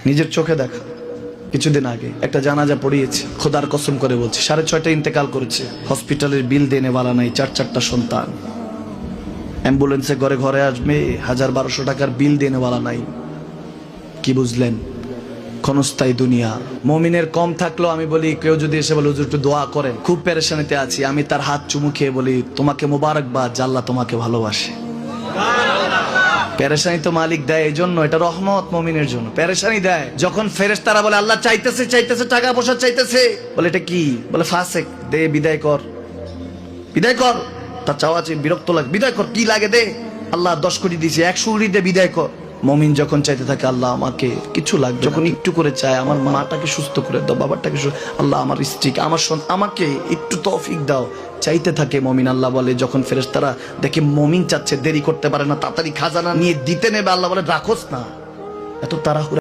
নিজের চোখে দেখা। কিছুদিন আগে একটা জানাজা পড়িয়েছে, খোদার কসম করে বলছি, 6:30 ইন্তেকাল করেছে। হসপিটালের বিল দেনে वाला নাই, 4-4টা সন্তান। অ্যাম্বুলেন্সে ঘরে ঘরে আসবে, 1000-1200 টাকার বিল দেনে वाला নাই। কি বুঝলেন? ক্ষণস্থায়ী দুনিয়া। মুমিনের কম থাকলেও আমি বলি, কেউ যদি এসে বলে হুজুর একটু দোয়া করেন, খুব পেরেশানিতে আছি, আমি তার হাত চুমু খেয়ে বলি তোমাকে মোবারকবাদ, আল্লাহ তোমাকে ভালোবাসে। পেরেশানি তো মালিক দেয়, এই জন্য এটা রহমত মুমিনের জন্য। পেরেশানি দেয় যখন ফেরেশতারা বলে আল্লাহ চাইতেছে চাইতেছে, টাকা পয়সা চাইতেছে, বলে এটা কি? বলে ফাসেক, দে বিদায় কর, বিদায় কর। তার চাওয়া চেয়ে বিরক্ত লাগে, বিদায় কর, কি লাগে দে। আল্লাহ 10 কোটি দিয়েছে, 100 কোটি দে, বিদায় কর। মুমিন যখন চাইতে থাকে আল্লাহ আমাকে কিছু লাগবে, যখন একটু করে চায় আমার মাটাকে সুস্থ করে দাও, বাবাটাকে আল্লাহ আমার স্ত্রীকে, আমার আমাকে একটু তৌফিক দাও, চাইতে থাকে মুমিন। আল্লাহ বলে যখন ফেরেশতারা দেখে মুমিন চাচ্ছে, দেরি করতে পারে না, তাড়াতাড়ি খাজানা নিয়ে দিতে নেবে, আল্লাহ বলে রাখোস না, এত তাড়াহুড়া